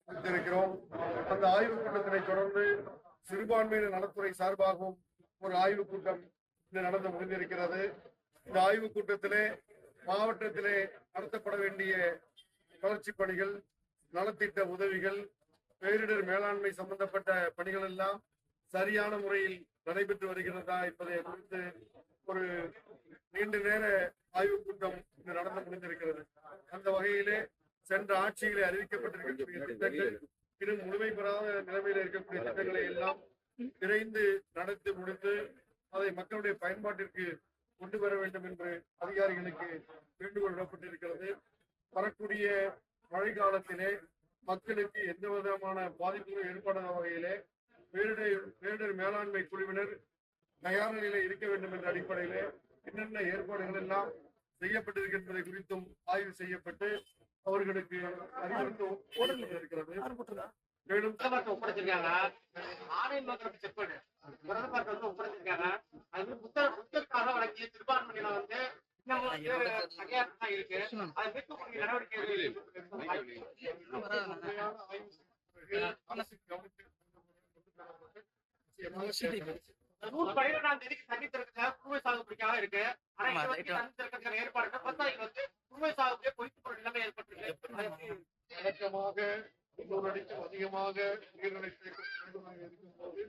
வைத்திருக்கிறோம். அந்த ஆய்வுக் கூட்டத்தினை தொடர்ந்து சிறுபான்மையினர் நலத்துறை சார்பாகவும் ஒரு ஆய்வுக் கூட்டம் நடந்து முடிந்திருக்கிறது. இந்த ஆய்வுக் கூட்டத்திலே மாவட்டத்திலே நடத்தப்பட வேண்டிய வளர்ச்சிப் பணிகள், நலத்திட்ட உதவிகள், பேரிடர் மேலாண்மை சம்பந்தப்பட்ட பணிகள் எல்லாம் சரியான முறையில் நடைபெற்று வருகிறதா என்பதை குறித்து ஒரு நீண்ட நேர ஆய்வுக் கூட்டம் நடந்து முடிந்திருக்கிறது. அந்த வகையிலே சென்ற ஆட்சியிலே அறிவிக்கப்பட்டிருக்கக்கூடிய திட்டங்கள் இன்னும் முழுமை பெறாத நிலைமையில் இருக்கக்கூடிய திட்டங்களை எல்லாம் விரைந்து நடத்தி முடித்து அதை மக்களுடைய பயன்பாட்டிற்கு கொண்டு வர வேண்டும் என்று அதிகாரிகளுக்கு வேண்டுகோள் விடப்பட்டிருக்கிறது. வரக்கூடிய மழை காலத்திலே மக்களுக்கு எந்த விதமான பாதிப்புகளும் ஏற்படாத வகையிலே பேரிடர் மேலாண்மை குழுவினர் தயார் நிலையில இருக்க வேண்டும் என்ற அடிப்படையிலே என்னென்ன ஏற்பாடுகள் எல்லாம் செய்யப்பட்டிருக்கின்றதை குறித்தும் ஆய்வு செய்யப்பட்டு அவர்களுக்கு அறிவுறுத்தல் இருக்கிறது. மேலும் ஒப்படைச்சிருக்காங்க. ஆன்லைன் செக் பண்ணு ஒப்படைச்சிருக்காங்க. அது புத்தகத்துக்காக வழங்கிய சிறுபான்மையில வந்து இருக்கு. அதை மீட்கக்கூடிய நடவடிக்கை ஜூன் 12ஆம் தேதிக்கு தண்ணி திறக்க குறுவை சாகுபடிக்காக இருக்கு. ஆனா தண்ணி திறக்கிற ஏற்பாடு விவசாயிகள் வந்து குறுவை சாகுபடியை பொய்த்து போற நிலைமை ஏற்பட்டிருக்கு. வழக்கமாக 300 அடிக்கும் அதிகமாக நீர்நிலை இருக்கும்போது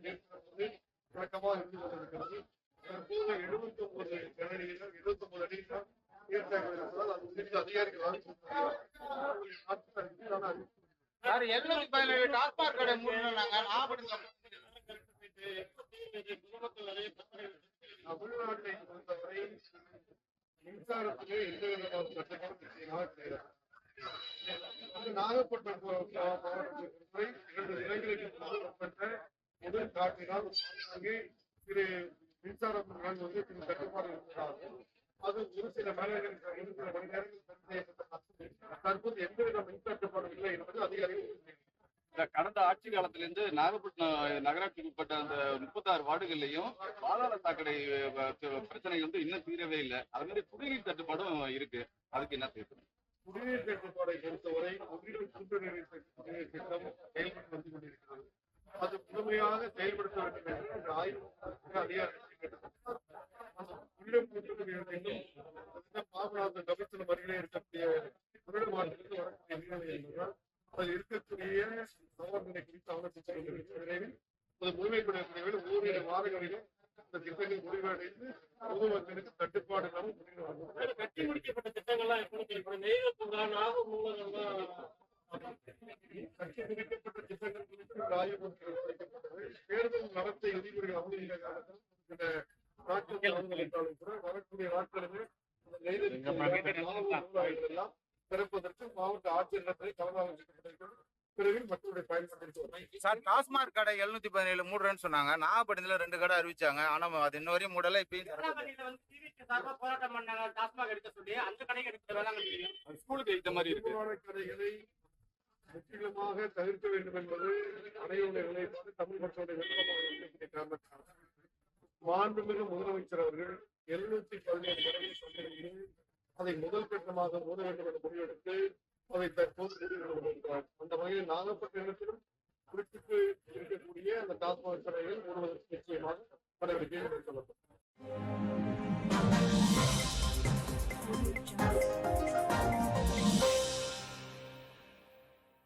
வழக்கமாக இருந்து கொண்டிருக்கிறது. தற்போது 79 கனடிகள் 79 அடிகள் நீர் தேக்கம் இருப்பதால் அது குறித்து அதிகாரிகள் டாஸ்மாக் கடை மூடினாங்க. தமிழ்நாட்டை பொறுத்தவரை மின்சாரத்திலே எந்த விதமான கட்டணம் கிடையாது. நாகப்பட்டினம் மாவட்டத்தை 2 தினங்களுக்கு உட்பட்ட முதல் காட்டினால் அங்கே திரு மின்சாரம் வந்து தட்டுப்பாடு இருக்கிறார்கள். அது ஒரு சில மணி நேரங்கள் தற்போது எந்தவித மின் தட்டுப்பாடும் இல்லை என்பது அதிகாரிகள். கடந்த ஆட்சி காலத்திலிருந்து நாகப்பட்டினம் நகராட்சிக்கு உட்பட்ட அந்த 36 வார்டுகள்லையும் பாதாள சாக்கடை பிரச்சனை வந்து இன்னும் தீரவே இல்லை. அது மாதிரி குடிநீர் தட்டுப்பாடும் இருக்கு. அதுக்கு என்ன செய்யணும்? குடிநீர் தட்டுப்பாடை பொறுத்தவரை கூட்டுநீர் திட்டம் செயல்பட்டு வந்து கொண்டிருக்கிறது. அது முழுமையாக செயல்படுத்த வேண்டும் என்று ஆய்வு அதிகாரிகள் பாபநாசம் கமிஷன் அருகிலே இருக்கக்கூடிய தமிழ்நாட்டிலிருந்து வரக்கூடிய மீனவை என்பதால் அதில் இருக்கக்கூடிய சவால்களை குறித்து ஆலோசித்து விரைவில் அது முழுமைப்படக்கூடிய ஓரிரு வாரங்களிலும் இந்த திட்டங்கள் முடிவடைந்து பொதுமக்களுக்கு தட்டுப்பாடு கட்டி முடிக்கப்பட்ட திட்டங்கள்லாம் கட்டி முடிக்கப்பட்ட திட்டங்கள் குறித்து ஆய்வு தேர்தல் நடத்தை விதிமுறைகள் அமலின காலத்தில் இந்த நாட்கள் கூட வரக்கூடிய நாட்களிலே எல்லாம் திறப்பதற்கு மாவட்ட ஆட்சியர்களை கலந்தாலோசிக்கப்பட்டிருக்கிறது. பிறவில் மக்களுடைய பயன்பாட்டிற்கு சார் டாஸ்மாக் கடை 717 மூடுறேன்னு சொன்னாங்க. நாகப்பட்டினத்துல 2 கடை அறிவிச்சாங்க. ஆனா அது இன்ன வரையும் மூடல. போராட்டம் பண்ணாங்க டாஸ்மாக் எடுக்க சொல்லி அந்த கடைக்கு எடுக்க ஸ்கூலுக்கு இந்த மாதிரி இருக்கு. கடைகளை முற்றிலுமாக தவிர்க்க வேண்டும் என்பது அனைவருடைய நிலைப்பாடு. தமிழ் மக்களுடைய விருப்பமாக மாண்புமிகு முதலமைச்சர் அவர்கள் 717 கடைகளை சொன்னது அதை முதல் கட்டமாக மூட வேண்டும் என்ற முடிவெடுத்து அதை தற்போது முடிவெடுக்கிறார். அந்த வகையில் நாகப்பட்டினத்திலும் குறிப்பிட்டு இருக்கக்கூடிய அந்த டாஸ்மாக் கடைகள் மூடுவதற்கு நிச்சயமாக நடவடிக்கை எடுக்கப்படும்.